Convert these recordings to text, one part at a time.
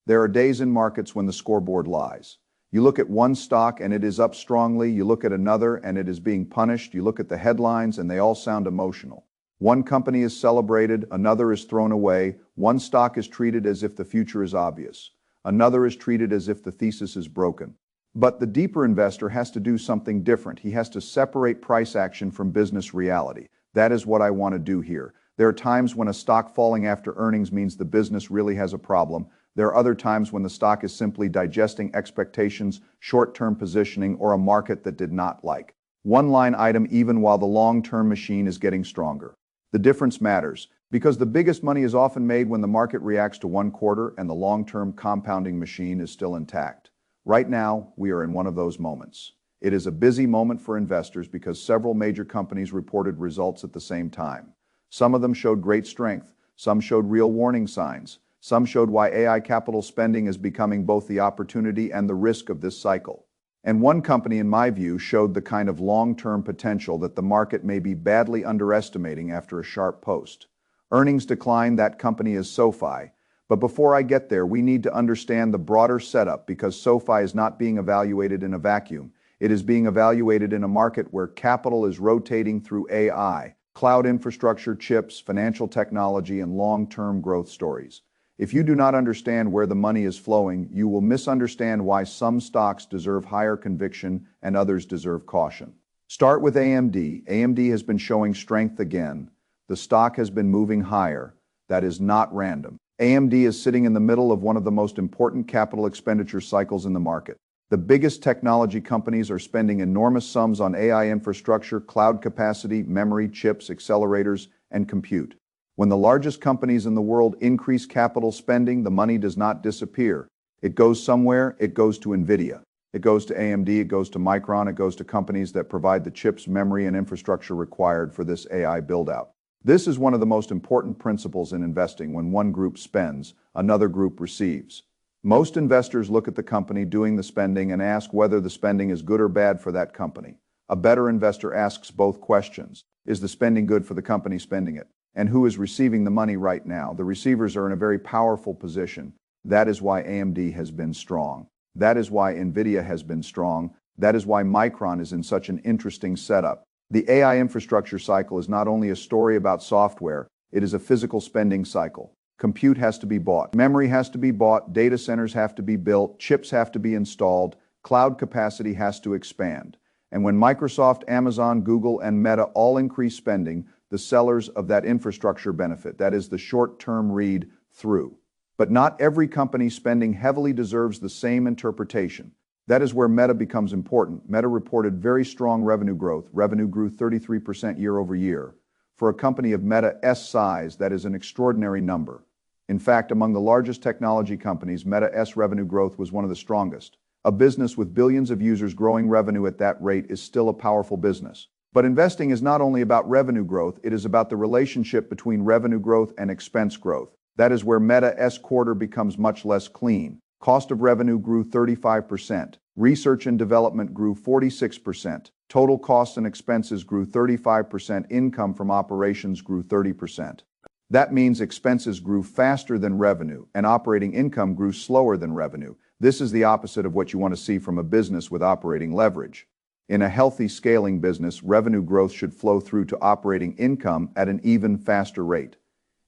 There are days in markets when the scoreboard lies. You look at one stock and it is up strongly, you look at another and it is being punished, you look at the headlines and they all sound emotional. One company is celebrated, another is thrown away, one stock is treated as if the future is obvious, another is treated as if the thesis is broken. But the deeper investor has to do something different. He has to separate price action from business reality. That is what I want to do here. There are times when a stock falling after earnings means the business really has a problem. There are other times when the stock is simply digesting expectations, short-term positioning, or a market that did not like. One line item even while the long-term machine is getting stronger. The difference matters because the biggest money is often made when the market reacts to one quarter and the long-term compounding machine is still intact. Right now, we are in one of those moments. It is a busy moment for investors because several major companies reported results at the same time. Some of them showed great strength, some showed real warning signs, some showed why AI capital spending is becoming both the opportunity and the risk of this cycle. And one company, in my view, showed the kind of long-term potential that the market may be badly underestimating after a sharp post. Earnings decline, that company is SoFi. But before I get there, we need to understand the broader setup because SoFi is not being evaluated in a vacuum. It is being evaluated in a market where capital is rotating through AI, cloud infrastructure, chips, financial technology, and long-term growth stories. If you do not understand where the money is flowing, you will misunderstand why some stocks deserve higher conviction and others deserve caution. Start with AMD. AMD has been showing strength again. The stock has been moving higher. That is not random. AMD is sitting in the middle of one of the most important capital expenditure cycles in the market. The biggest technology companies are spending enormous sums on AI infrastructure, cloud capacity, memory, chips, accelerators, and compute. When the largest companies in the world increase capital spending, the money does not disappear. It goes somewhere, it goes to NVIDIA. It goes to AMD, it goes to Micron, it goes to companies that provide the chips, memory, and infrastructure required for this AI build-out. This is one of the most important principles in investing. When one group spends, another group receives. Most investors look at the company doing the spending and ask whether the spending is good or bad for that company. A better investor asks both questions. Is the spending good for the company spending it? And who is receiving the money right now? The receivers are in a very powerful position. That is why AMD has been strong. That is why NVIDIA has been strong. That is why Micron is in such an interesting setup. The AI infrastructure cycle is not only a story about software, it is a physical spending cycle. Compute has to be bought, memory has to be bought, data centers have to be built, chips have to be installed, cloud capacity has to expand. And when Microsoft, Amazon, Google, and Meta all increase spending, the sellers of that infrastructure benefit. That is the short-term read through. But not every company spending heavily deserves the same interpretation. That is where Meta becomes important. Meta reported very strong revenue growth. Revenue grew 33% year over year. For a company of Meta's size, that is an extraordinary number. In fact, among the largest technology companies, Meta's revenue growth was one of the strongest. A business with billions of users growing revenue at that rate is still a powerful business. But investing is not only about revenue growth, it is about the relationship between revenue growth and expense growth. That is where Meta's quarter becomes much less clean. Cost of revenue grew 35%. Research and development grew 46%. Total costs and expenses grew 35%. Income from operations grew 30%. That means expenses grew faster than revenue, and operating income grew slower than revenue. This is the opposite of what you want to see from a business with operating leverage. In a healthy scaling business, revenue growth should flow through to operating income at an even faster rate.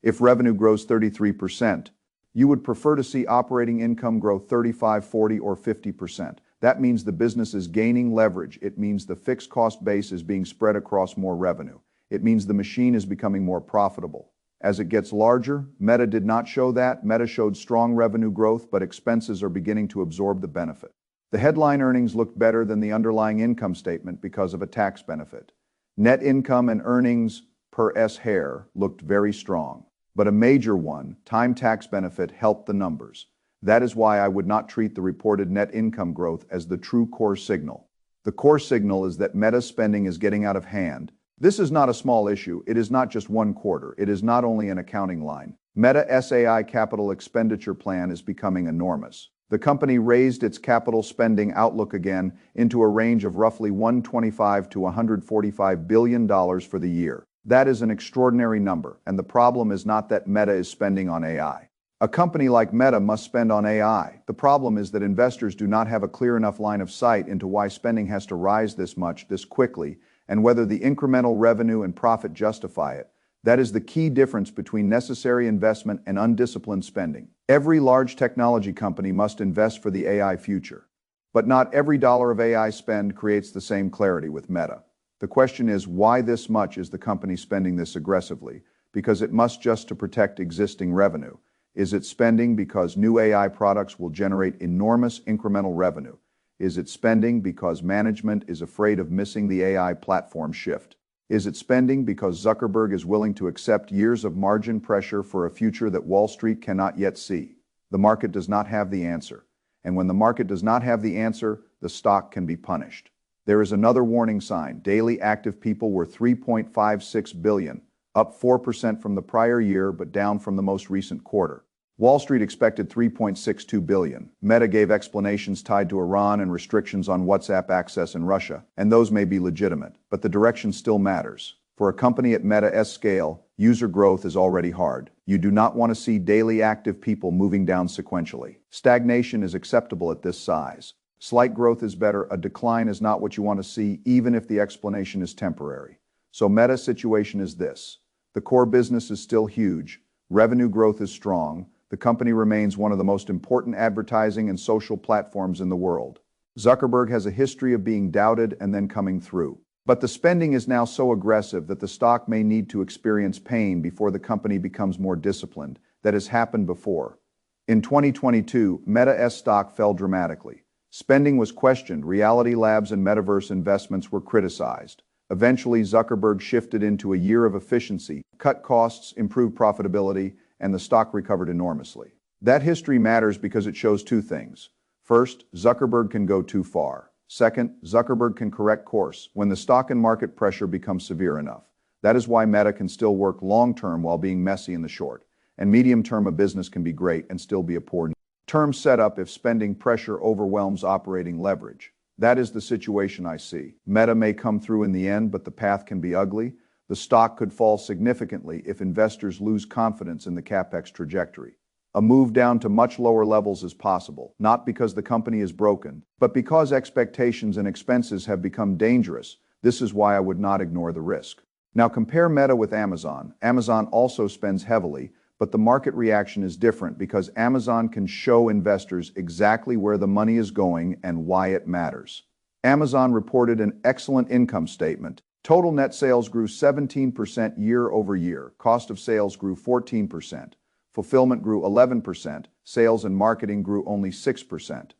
If revenue grows 33%, you would prefer to see operating income grow 35, 40, or 50%. That means the business is gaining leverage. It means the fixed cost base is being spread across more revenue. It means the machine is becoming more profitable. As it gets larger, Meta did not show that. Meta showed strong revenue growth, but expenses are beginning to absorb the benefit. The headline earnings looked better than the underlying income statement because of a tax benefit. Net income and earnings per share looked very strong. But a major one, time tax benefit, helped the numbers. That is why I would not treat the reported net income growth as the true core signal. The core signal is that Meta's spending is getting out of hand. This is not a small issue. It is not just one quarter. It is not only an accounting line. Meta's AI capital expenditure plan is becoming enormous. The company raised its capital spending outlook again into a range of roughly $125 to $145 billion for the year. That is an extraordinary number, and the problem is not that Meta is spending on AI. A company like Meta must spend on AI. The problem is that investors do not have a clear enough line of sight into why spending has to rise this much, this quickly, and whether the incremental revenue and profit justify it. That is the key difference between necessary investment and undisciplined spending. Every large technology company must invest for the AI future. But not every dollar of AI spend creates the same clarity with Meta. The question is, why this much is the company spending this aggressively? Because it must just to protect existing revenue. Is it spending because new AI products will generate enormous incremental revenue? Is it spending because management is afraid of missing the AI platform shift? Is it spending because Zuckerberg is willing to accept years of margin pressure for a future that Wall Street cannot yet see? The market does not have the answer. And when the market does not have the answer, the stock can be punished. There is another warning sign. Daily active people were 3.56 billion, up 4% from the prior year but down from the most recent quarter. Wall Street expected 3.62 billion. Meta gave explanations tied to Iran and restrictions on WhatsApp access in Russia, and those may be legitimate, but the direction still matters. For a company at Meta's scale, user growth is already hard. You do not want to see daily active people moving down sequentially. Stagnation is acceptable at this size. Slight growth is better. A decline is not what you want to see, even if the explanation is temporary. So Meta's situation is this. The core business is still huge. Revenue growth is strong. The company remains one of the most important advertising and social platforms in the world. Zuckerberg has a history of being doubted and then coming through. But the spending is now so aggressive that the stock may need to experience pain before the company becomes more disciplined. That has happened before. In 2022, Meta's stock fell dramatically. Spending was questioned. Reality Labs and metaverse investments were criticized. Eventually, Zuckerberg shifted into a year of efficiency, cut costs, improved profitability, and the stock recovered enormously. That history matters because it shows two things. First, Zuckerberg can go too far. Second, Zuckerberg can correct course when the stock and market pressure becomes severe enough. That is why Meta can still work long-term while being messy in the short. And medium-term, a business can be great and still be a poor term setup if spending pressure overwhelms operating leverage. That is the situation I see. Meta may come through in the end, but the path can be ugly. The stock could fall significantly if investors lose confidence in the capex trajectory. A move down to much lower levels is possible, not because the company is broken, but because expectations and expenses have become dangerous. This is why I would not ignore the risk. Now compare Meta with Amazon. Amazon also spends heavily, but the market reaction is different because Amazon can show investors exactly where the money is going and why it matters. Amazon reported an excellent income statement. Total net sales grew 17% year over year. Cost of sales grew 14%. Fulfillment grew 11%. Sales and marketing grew only 6%.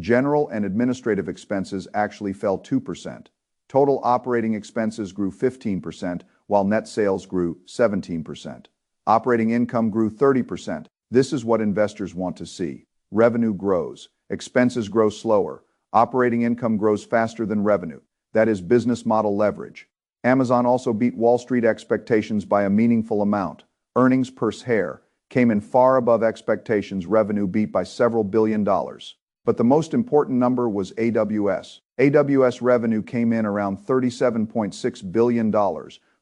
General and administrative expenses actually fell 2%. Total operating expenses grew 15%, while net sales grew 17%. Operating income grew 30%. This is what investors want to see. Revenue grows. Expenses grow slower. Operating income grows faster than revenue. That is business model leverage. Amazon also beat Wall Street expectations by a meaningful amount. Earnings per share came in far above expectations. Revenue beat by several $billion. But the most important number was AWS. AWS revenue came in around $37.6 billion,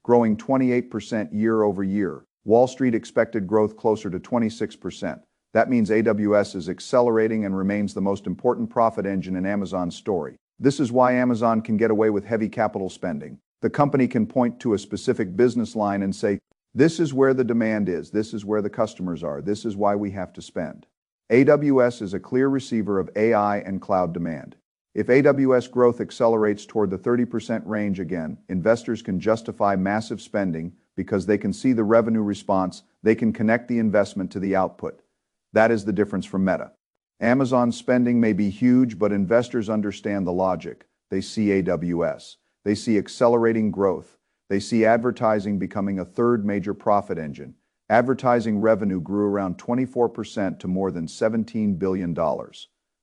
growing 28% year over year. Wall Street expected growth closer to 26%. That means AWS is accelerating and remains the most important profit engine in Amazon's story. This is why Amazon can get away with heavy capital spending. The company can point to a specific business line and say, this is where the demand is, this is where the customers are, this is why we have to spend. AWS is a clear receiver of AI and cloud demand. If AWS growth accelerates toward the 30% range again, investors can justify massive spending because they can see the revenue response, they can connect the investment to the output. That is the difference from Meta. Amazon's spending may be huge, but investors understand the logic. They see AWS. They see accelerating growth. They see advertising becoming a third major profit engine. Advertising revenue grew around 24% to more than $17 billion.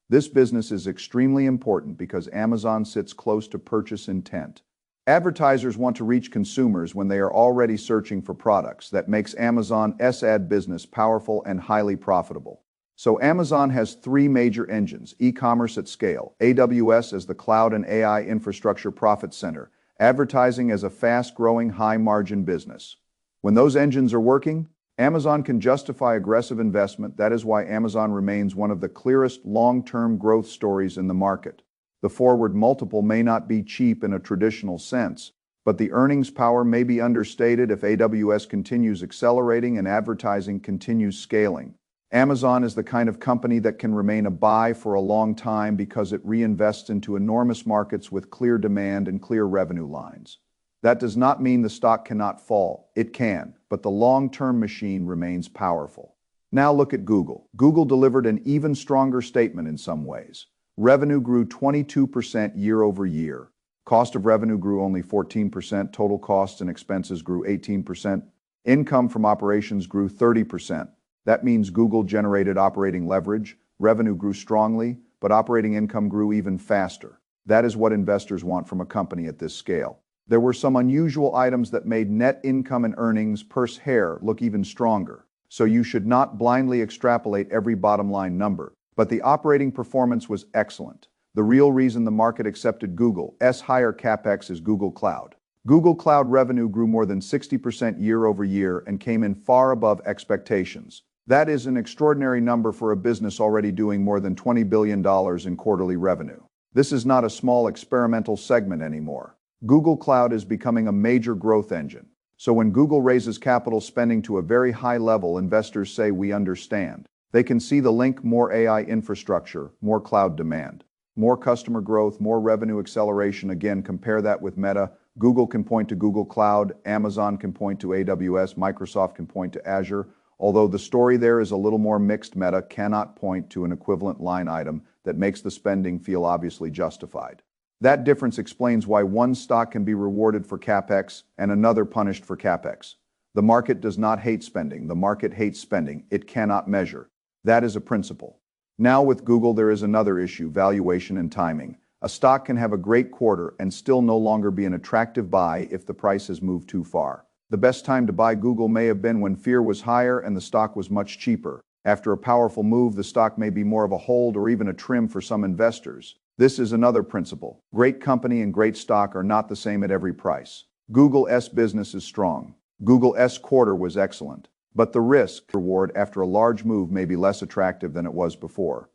This business is extremely important because Amazon sits close to purchase intent. Advertisers want to reach consumers when they are already searching for products. That makes Amazon's ad business powerful and highly profitable. So Amazon has three major engines: e-commerce at scale, AWS as the cloud and AI infrastructure profit center, advertising as a fast-growing, high-margin business. When those engines are working, Amazon can justify aggressive investment. That is why Amazon remains one of the clearest long-term growth stories in the market. The forward multiple may not be cheap in a traditional sense, but the earnings power may be understated if AWS continues accelerating and advertising continues scaling. Amazon is the kind of company that can remain a buy for a long time because it reinvests into enormous markets with clear demand and clear revenue lines. That does not mean the stock cannot fall. It can, but the long-term machine remains powerful. Now look at Google. Google delivered an even stronger statement in some ways. Revenue grew 22% year over year. Cost of revenue grew only 14%. Total costs and expenses grew 18%. Income from operations grew 30%. That means Google generated operating leverage. Revenue grew strongly, but operating income grew even faster. That is what investors want from a company at this scale. There were some unusual items that made net income and earnings per share look even stronger. So you should not blindly extrapolate every bottom line number. But the operating performance was excellent. The real reason the market accepted Google's higher capex is Google Cloud. Google Cloud revenue grew more than 60% year over year and came in far above expectations. That is an extraordinary number for a business already doing more than $20 billion in quarterly revenue. This is not a small experimental segment anymore. Google Cloud is becoming a major growth engine. So when Google raises capital spending to a very high level, investors say we understand. They can see the link: more AI infrastructure, more cloud demand, more customer growth, more revenue acceleration. Again, compare that with Meta. Google can point to Google Cloud, Amazon can point to AWS, Microsoft can point to Azure. Although the story there is a little more mixed, Meta cannot point to an equivalent line item that makes the spending feel obviously justified. That difference explains why one stock can be rewarded for capex and another punished for capex. The market does not hate spending. The market hates spending. It cannot measure. That is a principle. Now with Google, there is another issue: valuation and timing. A stock can have a great quarter and still no longer be an attractive buy if the price has moved too far. The best time to buy Google may have been when fear was higher and the stock was much cheaper. After a powerful move, the stock may be more of a hold or even a trim for some investors. This is another principle. Great company and great stock are not the same at every price. Google's business is strong. Google's quarter was excellent. But the risk-reward after a large move may be less attractive than it was before.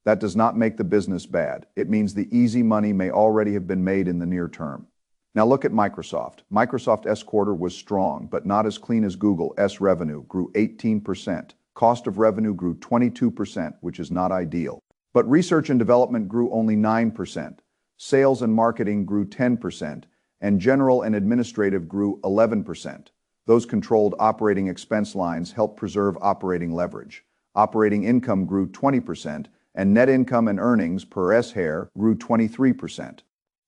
That does not make the business bad. It means the easy money may already have been made in the near term. Now look at Microsoft. Microsoft's quarter was strong, but not as clean as Google's. Revenue grew 18%. Cost of revenue grew 22%, which is not ideal. But research and development grew only 9%. Sales and marketing grew 10%, and general and administrative grew 11%. Those controlled operating expense lines helped preserve operating leverage. Operating income grew 20%, and net income and earnings per share grew 23%.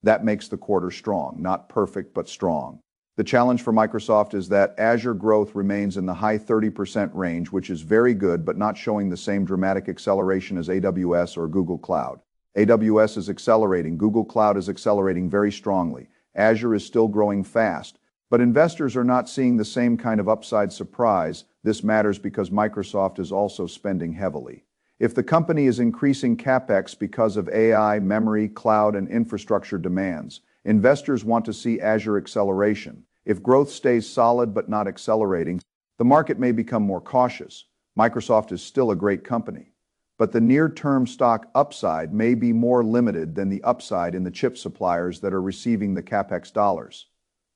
That makes the quarter strong, not perfect, but strong. The challenge for Microsoft is that Azure growth remains in the high 30% range, which is very good, but not showing the same dramatic acceleration as AWS or Google Cloud. AWS is accelerating. Google Cloud is accelerating very strongly. Azure is still growing fast. But investors are not seeing the same kind of upside surprise. This matters because Microsoft is also spending heavily. If the company is increasing capex because of AI, memory, cloud, and infrastructure demands, investors want to see Azure acceleration. If growth stays solid but not accelerating, the market may become more cautious. Microsoft is still a great company, but the near-term stock upside may be more limited than the upside in the chip suppliers that are receiving the capex dollars.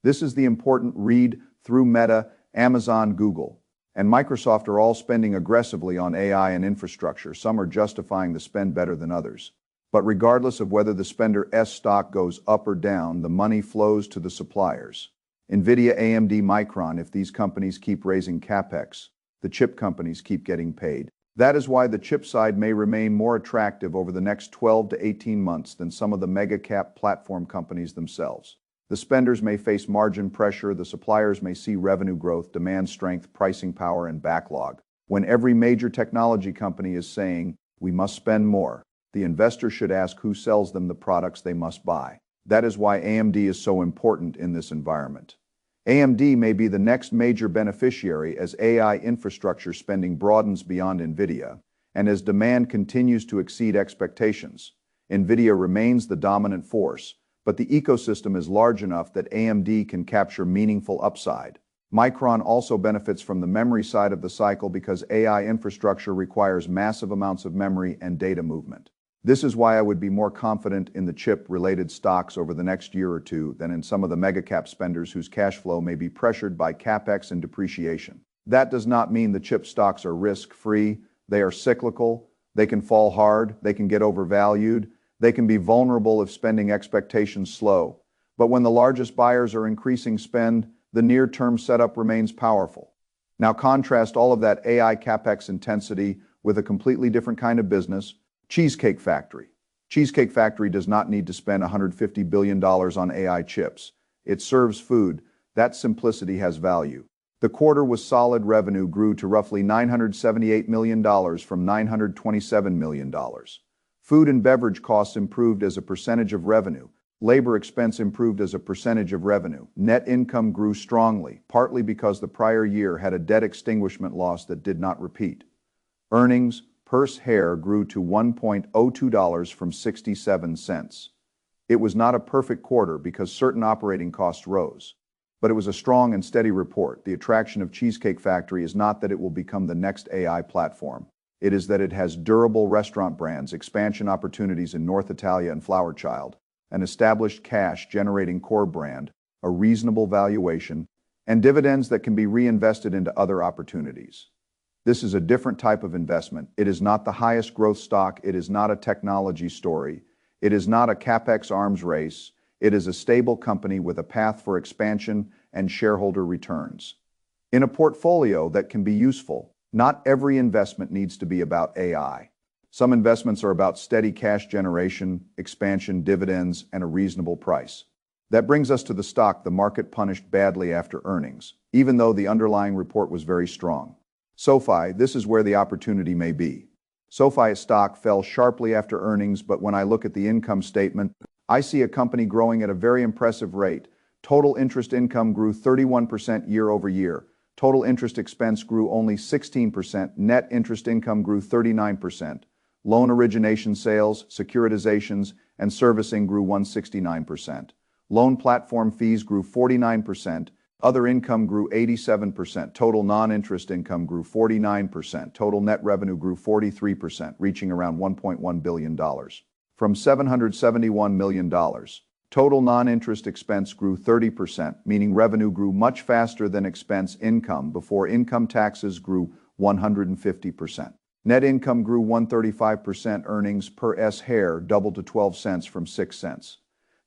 This is the important read through Meta, Amazon, Google, and Microsoft are all spending aggressively on AI and infrastructure. Some are justifying the spend better than others. But regardless of whether the spender's stock goes up or down, the money flows to the suppliers. NVIDIA, AMD, Micron, if these companies keep raising capex, the chip companies keep getting paid. That is why the chip side may remain more attractive over the next 12 to 18 months than some of the mega-cap platform companies themselves. The spenders may face margin pressure, the suppliers may see revenue growth, demand strength, pricing power, and backlog. When every major technology company is saying, we must spend more, the investor should ask who sells them the products they must buy. That is why AMD is so important in this environment. AMD may be the next major beneficiary as AI infrastructure spending broadens beyond NVIDIA, and as demand continues to exceed expectations. NVIDIA remains the dominant force, but the ecosystem is large enough that AMD can capture meaningful upside. Micron also benefits from the memory side of the cycle because AI infrastructure requires massive amounts of memory and data movement. This is why I would be more confident in the chip-related stocks over the next year or two than in some of the mega-cap spenders whose cash flow may be pressured by capex and depreciation. That does not mean the chip stocks are risk-free. They are cyclical. They can fall hard. They can get overvalued. They can be vulnerable if spending expectations slow. But when the largest buyers are increasing spend, the near-term setup remains powerful. Now contrast all of that AI capex intensity with a completely different kind of business, Cheesecake Factory. Cheesecake Factory does not need to spend $150 billion on AI chips. It serves food. That simplicity has value. The quarter was solid. Revenue grew to roughly $978 million from $927 million. Food and beverage costs improved as a percentage of revenue. Labor expense improved as a percentage of revenue. Net income grew strongly, partly because the prior year had a debt extinguishment loss that did not repeat. Earnings per share grew to $1.02 from 67 cents. It was not a perfect quarter because certain operating costs rose. But it was a strong and steady report. The attraction of Cheesecake Factory is not that it will become the next AI platform. It is that it has durable restaurant brands, expansion opportunities in North Italia and Flower Child, an established cash-generating core brand, a reasonable valuation, and dividends that can be reinvested into other opportunities. This is a different type of investment. It is not the highest growth stock. It is not a technology story. It is not a capex arms race. It is a stable company with a path for expansion and shareholder returns. In a portfolio that can be useful, not every investment needs to be about AI. Some investments are about steady cash generation, expansion, dividends, and a reasonable price. That brings us to the stock the market punished badly after earnings, even though the underlying report was very strong. SoFi, this is where the opportunity may be. SoFi stock fell sharply after earnings, but when I look at the income statement, I see a company growing at a very impressive rate. Total interest income grew 31% year over year. Total interest expense grew only 16%. Net interest income grew 39%. Loan origination sales, securitizations, and servicing grew 169%. Loan platform fees grew 49%. Other income grew 87%. Total non-interest income grew 49%. Total net revenue grew 43%, reaching around $1.1 billion. From $771 million. Total non-interest expense grew 30%, meaning revenue grew much faster than expense. Income before income taxes grew 150%. Net income grew 135%. Earnings per share doubled to 12 cents from 6 cents.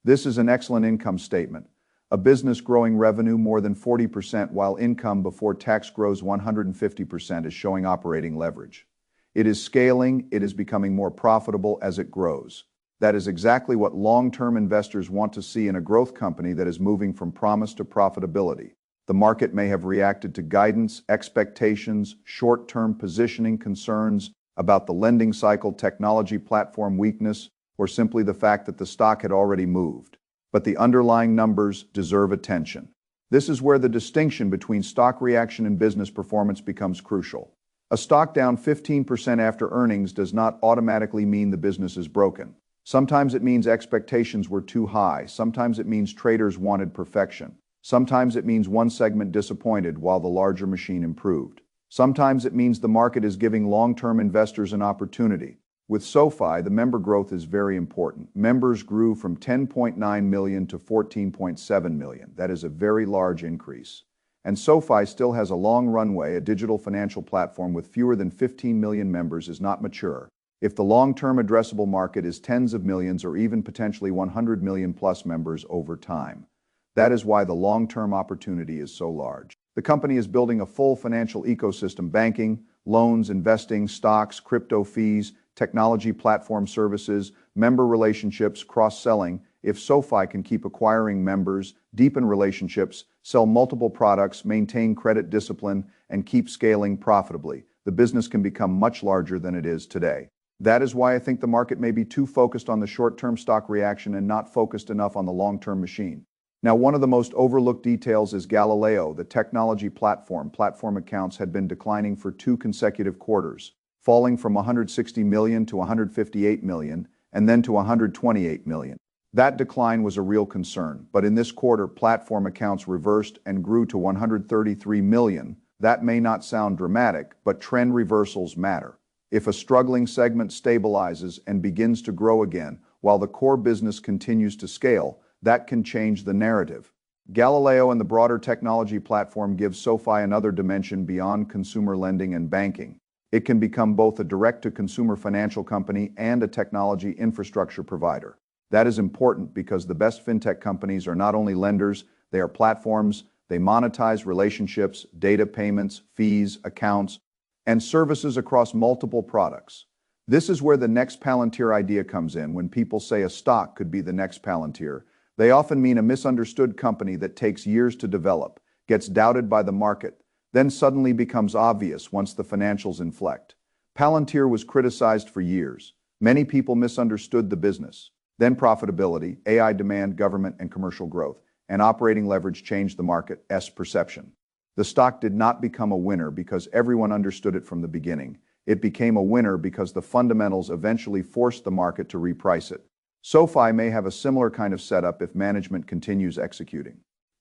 This is an excellent income statement. A business growing revenue more than 40% while income before tax grows 150% is showing operating leverage. It is scaling. It is becoming more profitable as it grows. That is exactly what long-term investors want to see in a growth company that is moving from promise to profitability. The market may have reacted to guidance, expectations, short-term positioning concerns about the lending cycle, technology platform weakness, or simply the fact that the stock had already moved. But the underlying numbers deserve attention. This is where the distinction between stock reaction and business performance becomes crucial. A stock down 15% after earnings does not automatically mean the business is broken. Sometimes it means expectations were too high. Sometimes it means traders wanted perfection. Sometimes it means one segment disappointed while the larger machine improved. Sometimes it means the market is giving long-term investors an opportunity. With SoFi, the member growth is very important. Members grew from 10.9 million to 14.7 million. That is a very large increase. And SoFi still has a long runway. A digital financial platform with fewer than 15 million members is not mature. If the long-term addressable market is tens of millions or even potentially 100 million plus members over time. That is why the long-term opportunity is so large. The company is building a full financial ecosystem: banking, loans, investing, stocks, crypto fees, technology platform services, member relationships, cross-selling. If SoFi can keep acquiring members, deepen relationships, sell multiple products, maintain credit discipline, and keep scaling profitably, the business can become much larger than it is today. That is why I think the market may be too focused on the short-term stock reaction and not focused enough on the long-term machine. Now, one of the most overlooked details is Galileo, the technology platform. Platform accounts had been declining for 2 consecutive quarters, falling from 160 million to 158 million, and then to 128 million. That decline was a real concern, but in this quarter, platform accounts reversed and grew to 133 million. That may not sound dramatic, but trend reversals matter. If a struggling segment stabilizes and begins to grow again, while the core business continues to scale, that can change the narrative. Galileo and the broader technology platform gives SoFi another dimension beyond consumer lending and banking. It can become both a direct-to-consumer financial company and a technology infrastructure provider. That is important because the best fintech companies are not only lenders, they are platforms. They monetize relationships, data payments, fees, accounts, and services across multiple products. This is where the next Palantir idea comes in. When people say a stock could be the next Palantir, they often mean a misunderstood company that takes years to develop, gets doubted by the market, then suddenly becomes obvious once the financials inflect. Palantir was criticized for years. Many people misunderstood the business. Then profitability, AI demand, government and commercial growth, and operating leverage changed the market's perception. The stock did not become a winner because everyone understood it from the beginning. It became a winner because the fundamentals eventually forced the market to reprice it. SoFi may have a similar kind of setup if management continues executing.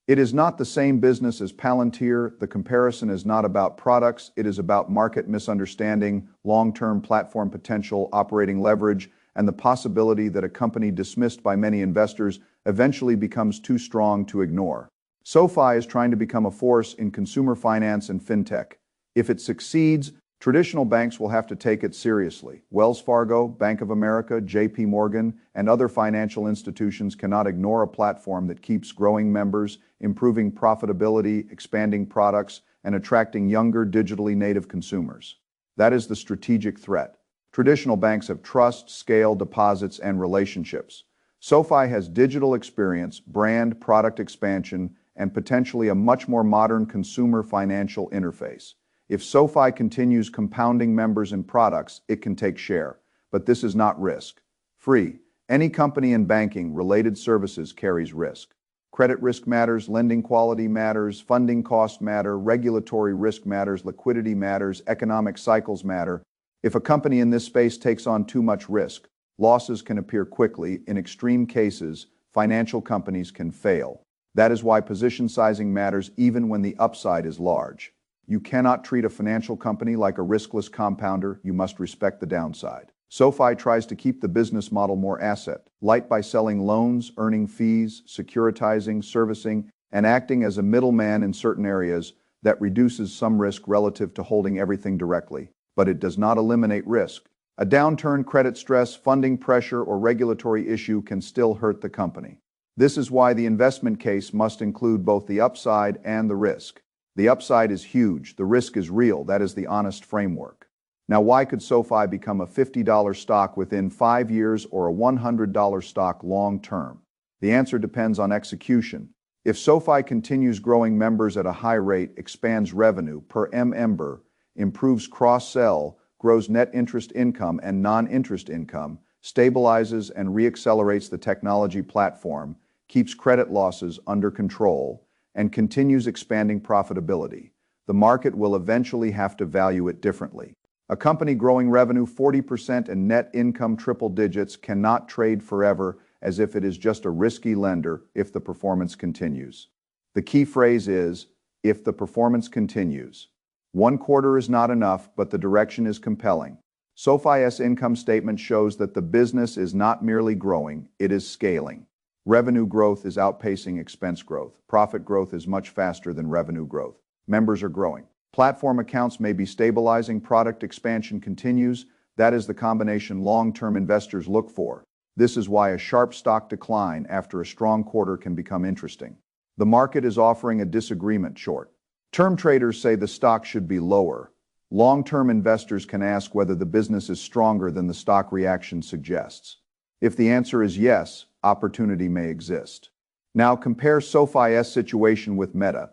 It is not the same business as Palantir. The comparison is not about products. It is about market misunderstanding, long-term platform potential, operating leverage, and the possibility that a company dismissed by many investors eventually becomes too strong to ignore. SoFi is trying to become a force in consumer finance and fintech. If it succeeds, traditional banks will have to take it seriously. Wells Fargo, Bank of America, JP Morgan, and other financial institutions cannot ignore a platform that keeps growing members, improving profitability, expanding products, and attracting younger, digitally native consumers. That is the strategic threat. Traditional banks have trust, scale, deposits, and relationships. SoFi has digital experience, brand, product expansion, and potentially a much more modern consumer financial interface. If SoFi continues compounding members and products, it can take share. But this is not risk-free. Any company in banking related services carries risk. Credit risk matters, lending quality matters, funding costs matter, regulatory risk matters, liquidity matters, economic cycles matter. If a company in this space takes on too much risk, losses can appear quickly. In extreme cases, financial companies can fail. That is why position sizing matters even when the upside is large. You cannot treat a financial company like a riskless compounder. You must respect the downside. SoFi tries to keep the business model more asset-light by selling loans, earning fees, securitizing, servicing, and acting as a middleman in certain areas. That reduces some risk relative to holding everything directly, but it does not eliminate risk. A downturn, credit stress, funding pressure, or regulatory issue can still hurt the company. This is why the investment case must include both the upside and the risk. The upside is huge, the risk is real. That is the honest framework. Now, why could SoFi become a $50 stock within 5 years or a $100 stock long term? The answer depends on execution. If SoFi continues growing members at a high rate, expands revenue per member, improves cross-sell, grows net interest income and non-interest income, stabilizes and re-accelerates the technology platform, keeps credit losses under control, and continues expanding profitability, the market will eventually have to value it differently. A company growing revenue 40% and net income triple digits cannot trade forever as if it is just a risky lender if the performance continues. The key phrase is, if the performance continues. One quarter is not enough, but the direction is compelling. SoFi's income statement shows that the business is not merely growing, it is scaling. Revenue growth is outpacing expense growth. Profit growth is much faster than revenue growth. Members are growing. Platform accounts may be stabilizing. Product expansion continues. That is the combination long-term investors look for. This is why a sharp stock decline after a strong quarter can become interesting. The market is offering a disagreement. Short-term traders say the stock should be lower. Long-term investors can ask whether the business is stronger than the stock reaction suggests. If the answer is yes, opportunity may exist. Now compare SoFi's situation with Meta.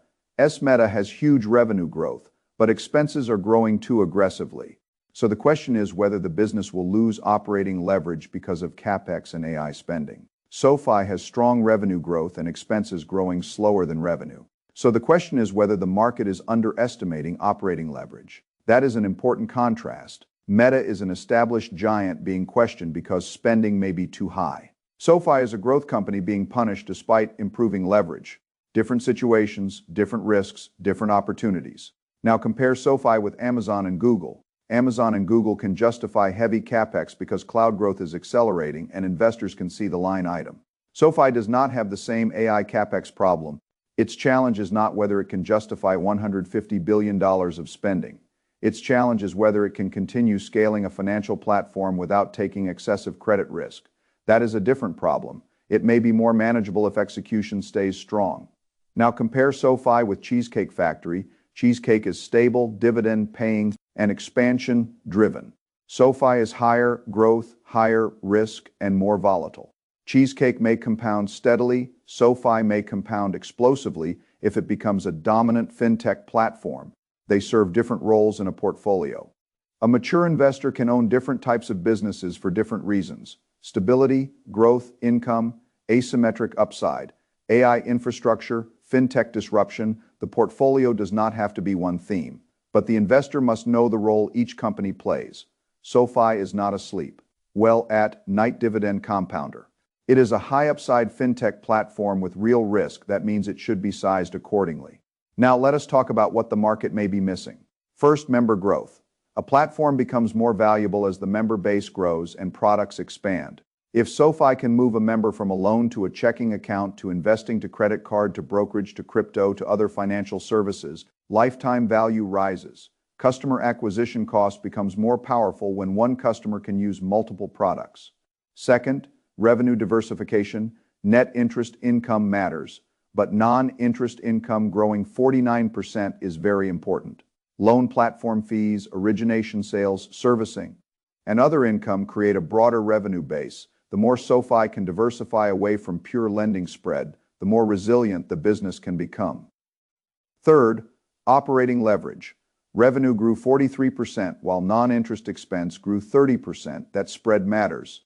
Meta has huge revenue growth, but expenses are growing too aggressively. So the question is whether the business will lose operating leverage because of CapEx and AI spending. SoFi has strong revenue growth and expenses growing slower than revenue. So the question is whether the market is underestimating operating leverage. That is an important contrast. Meta is an established giant being questioned because spending may be too high. SoFi is a growth company being punished despite improving leverage. Different situations, different risks, different opportunities. Now compare SoFi with Amazon and Google. Amazon and Google can justify heavy capex because cloud growth is accelerating and investors can see the line item. SoFi does not have the same AI capex problem. Its challenge is not whether it can justify $150 billion of spending. Its challenge is whether it can continue scaling a financial platform without taking excessive credit risk. That is a different problem. It may be more manageable if execution stays strong. Now compare SoFi with Cheesecake Factory. Cheesecake is stable, dividend-paying, and expansion-driven. SoFi is higher growth, higher risk, and more volatile. Cheesecake may compound steadily, SoFi may compound explosively if it becomes a dominant fintech platform. They serve different roles in a portfolio. A mature investor can own different types of businesses for different reasons: stability, growth, income, asymmetric upside, AI infrastructure, fintech disruption. The portfolio does not have to be one theme, but the investor must know the role each company plays. SoFi is not asleep. Well, at night dividend compounder. It is a high upside fintech platform with real risk. That means it should be sized accordingly. Now let us talk about what the market may be missing. First, member growth. A platform becomes more valuable as the member base grows and products expand. If SoFi can move a member from a loan to a checking account to investing to credit card to brokerage to crypto to other financial services, lifetime value rises. Customer acquisition cost becomes more powerful when one customer can use multiple products. Second, revenue diversification. Net interest income matters, but non-interest income growing 49% is very important. Loan platform fees, origination sales, servicing, and other income create a broader revenue base. The more SoFi can diversify away from pure lending spread, the more resilient the business can become. Third, operating leverage. Revenue grew 43% while non-interest expense grew 30%. That spread matters.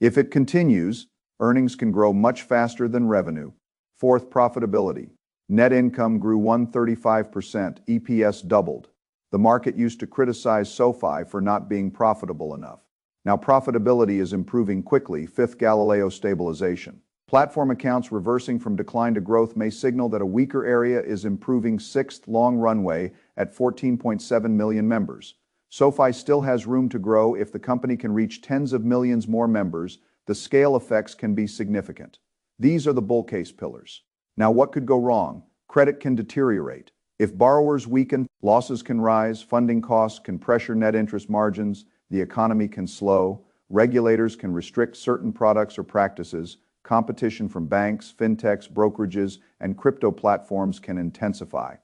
If it continues, earnings can grow much faster than revenue. Fourth, profitability. Net income grew 135%, EPS doubled. The market used to criticize SoFi for not being profitable enough. Now profitability is improving quickly. Fifth, Galileo stabilization. Platform accounts reversing from decline to growth may signal that a weaker area is improving. Sixth, long runway at 14.7 million members. SoFi still has room to grow. If the company can reach tens of millions more members, the scale effects can be significant. These are the bull case pillars. Now what could go wrong? Credit can deteriorate. If borrowers weaken, losses can rise, funding costs can pressure net interest margins, the economy can slow, regulators can restrict certain products or practices, competition from banks, fintechs, brokerages, and crypto platforms can intensify.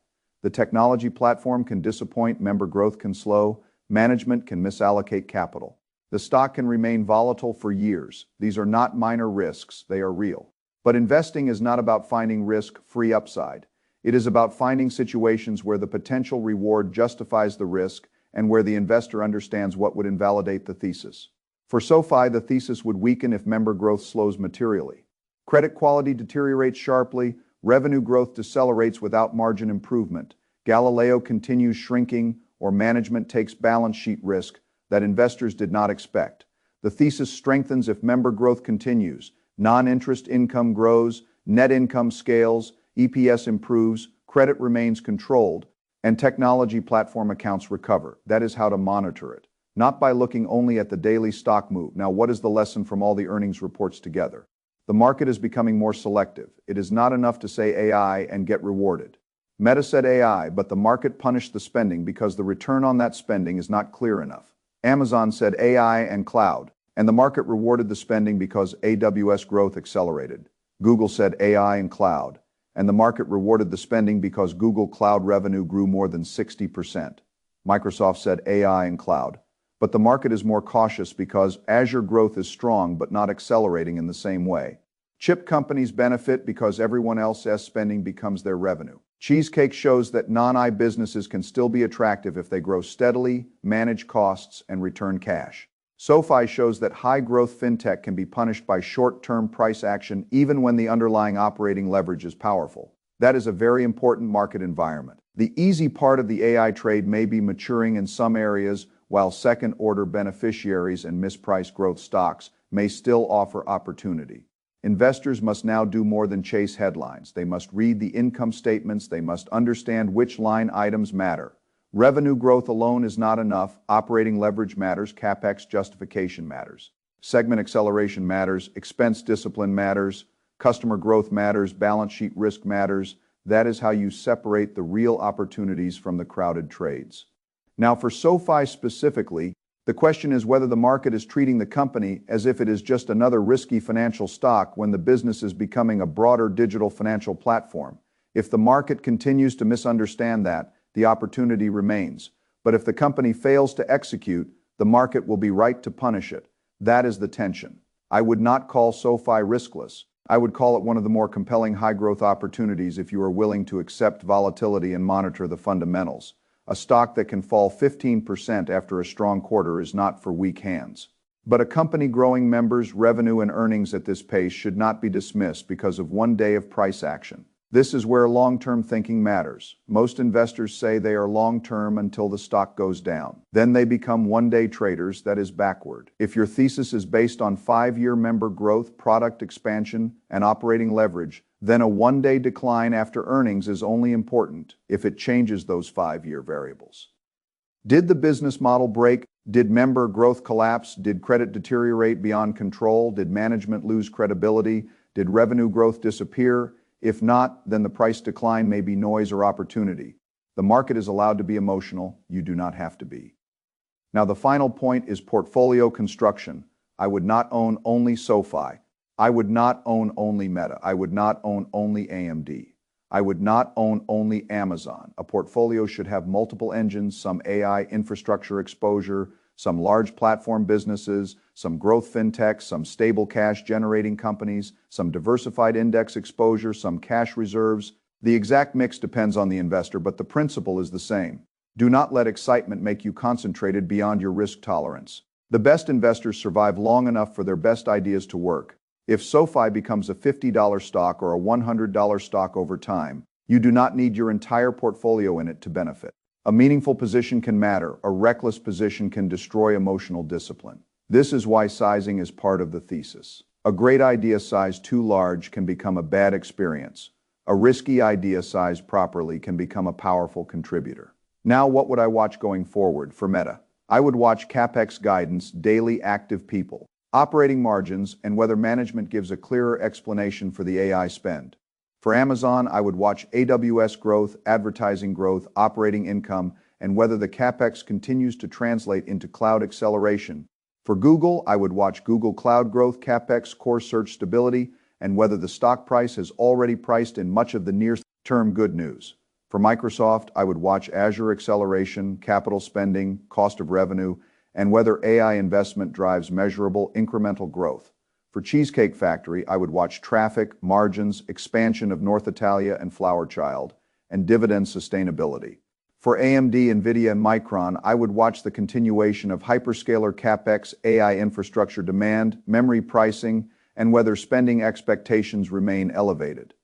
The technology platform can disappoint, member growth can slow, management can misallocate capital. The stock can remain volatile for years. These are not minor risks, they are real. But investing is not about finding risk-free upside. It is about finding situations where the potential reward justifies the risk and where the investor understands what would invalidate the thesis. For SoFi, the thesis would weaken if member growth slows materially. Credit quality deteriorates sharply, revenue growth decelerates without margin improvement. Galileo continues shrinking, or management takes balance sheet risk that investors did not expect. The thesis strengthens if member growth continues, non-interest income grows, net income scales, EPS improves, credit remains controlled, and technology platform accounts recover. That is how to monitor it, not by looking only at the daily stock move. Now, what is the lesson from all the earnings reports together? The market is becoming more selective. It is not enough to say AI and get rewarded. Meta said AI, but the market punished the spending because the return on that spending is not clear enough. Amazon said AI and cloud, and the market rewarded the spending because AWS growth accelerated. Google said AI and cloud, and the market rewarded the spending because Google Cloud revenue grew more than 60%. Microsoft said AI and cloud, but the market is more cautious because Azure growth is strong but not accelerating in the same way. Chip companies benefit because everyone else's spending becomes their revenue. Cheesecake shows that non-AI businesses can still be attractive if they grow steadily, manage costs, and return cash. SoFi shows that high-growth fintech can be punished by short-term price action even when the underlying operating leverage is powerful. That is a very important market environment. The easy part of the AI trade may be maturing in some areas, while second-order beneficiaries and mispriced growth stocks may still offer opportunity. Investors must now do more than chase headlines. They must read the income statements. They must understand which line items matter. Revenue growth alone is not enough. Operating leverage matters. CapEx justification matters. Segment acceleration matters. Expense discipline matters. Customer growth matters. Balance sheet risk matters. That is how you separate the real opportunities from the crowded trades. Now, for SoFi specifically, the question is whether the market is treating the company as if it is just another risky financial stock when the business is becoming a broader digital financial platform. If the market continues to misunderstand that, the opportunity remains. But if the company fails to execute, the market will be right to punish it. That is the tension. I would not call SoFi riskless. I would call it one of the more compelling high-growth opportunities if you are willing to accept volatility and monitor the fundamentals. A stock that can fall 15% after a strong quarter is not for weak hands. But a company growing members, revenue, and earnings at this pace should not be dismissed because of one day of price action. This is where long-term thinking matters. Most investors say they are long-term until the stock goes down. Then they become one-day traders. That is backward. If your thesis is based on 5-year member growth, product expansion, and operating leverage, then a one-day decline after earnings is only important if it changes those 5-year variables. Did the business model break? Did member growth collapse? Did credit deteriorate beyond control? Did management lose credibility? Did revenue growth disappear? If not, then the price decline may be noise or opportunity. The market is allowed to be emotional. You do not have to be. Now, the final point is portfolio construction. I would not own only SoFi. I would not own only Meta. I would not own only AMD. I would not own only Amazon. A portfolio should have multiple engines, some AI infrastructure exposure, some large platform businesses, some growth fintechs, some stable cash-generating companies, some diversified index exposure, some cash reserves. The exact mix depends on the investor, but the principle is the same. Do not let excitement make you concentrated beyond your risk tolerance. The best investors survive long enough for their best ideas to work. If SoFi becomes a $50 stock or a $100 stock over time, you do not need your entire portfolio in it to benefit. A meaningful position can matter. A reckless position can destroy emotional discipline. This is why sizing is part of the thesis. A great idea sized too large can become a bad experience. A risky idea sized properly can become a powerful contributor. Now, what would I watch going forward for Meta? I would watch CapEx guidance, daily active people, operating margins, and whether management gives a clearer explanation for the AI spend. For Amazon, I would watch AWS growth, advertising growth, operating income, and whether the CapEx continues to translate into cloud acceleration. For Google, I would watch Google Cloud growth, CapEx, core search stability, and whether the stock price has already priced in much of the near-term good news. For Microsoft, I would watch Azure acceleration, capital spending, cost of revenue, and whether AI investment drives measurable incremental growth. For Cheesecake Factory, I would watch traffic, margins, expansion of North Italia and Flower Child, and dividend sustainability. For AMD, NVIDIA, and Micron, I would watch the continuation of hyperscaler CapEx, AI infrastructure demand, memory pricing, and whether spending expectations remain elevated.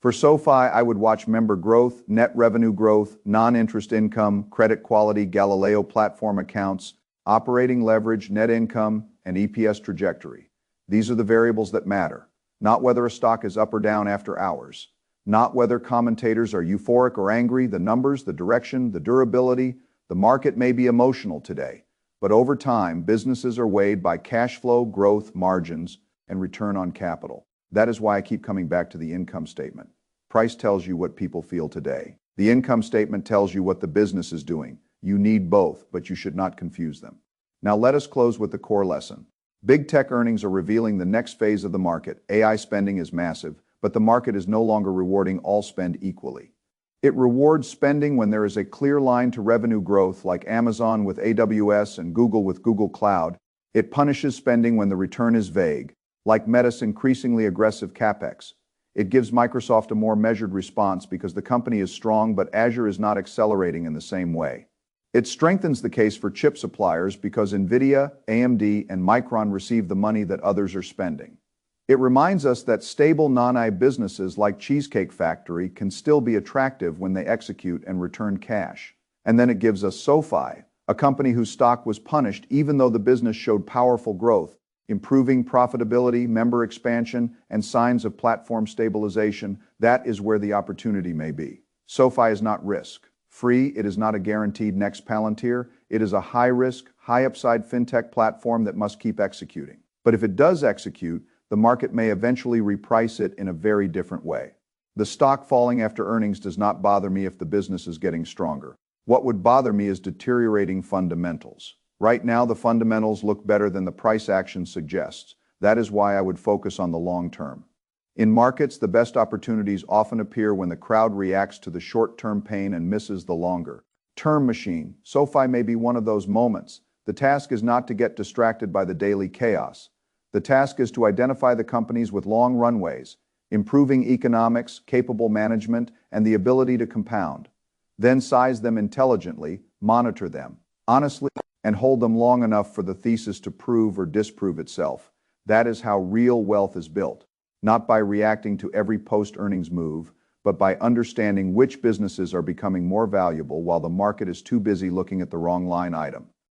For SoFi, I would watch member growth, net revenue growth, non-interest income, credit quality, Galileo platform accounts, operating leverage, net income, and EPS trajectory. These are the variables that matter, not whether a stock is up or down after hours, not whether commentators are euphoric or angry. The numbers, the direction, the durability. The market may be emotional today, but over time, businesses are weighed by cash flow, growth, margins, and return on capital. That is why I keep coming back to the income statement. Price tells you what people feel today. The income statement tells you what the business is doing. You need both, but you should not confuse them. Now let us close with the core lesson. Big tech earnings are revealing the next phase of the market. AI spending is massive, but the market is no longer rewarding all spend equally. It rewards spending when there is a clear line to revenue growth, like Amazon with AWS and Google with Google Cloud. It punishes spending when the return is vague, like Meta's increasingly aggressive CapEx. It gives Microsoft a more measured response because the company is strong, but Azure is not accelerating in the same way. It strengthens the case for chip suppliers because NVIDIA, AMD, and Micron receive the money that others are spending. It reminds us that stable non-AI businesses like Cheesecake Factory can still be attractive when they execute and return cash. And then it gives us SoFi, a company whose stock was punished even though the business showed powerful growth, improving profitability, member expansion, and signs of platform stabilization, that is where the opportunity may be. SoFi is not risk-free. It is not a guaranteed next Palantir. It is a high-risk, high-upside fintech platform that must keep executing. But if it does execute, the market may eventually reprice it in a very different way. The stock falling after earnings does not bother me if the business is getting stronger. What would bother me is deteriorating fundamentals. Right now, the fundamentals look better than the price action suggests. That is why I would focus on the long term. In markets, the best opportunities often appear when the crowd reacts to the short-term pain and misses the longer-term machine. SoFi may be one of those moments. The task is not to get distracted by the daily chaos. The task is to identify the companies with long runways, improving economics, capable management, and the ability to compound. Then size them intelligently, monitor them honestly, and hold them long enough for the thesis to prove or disprove itself. That is how real wealth is built, not by reacting to every post-earnings move, but by understanding which businesses are becoming more valuable while the market is too busy looking at the wrong line item.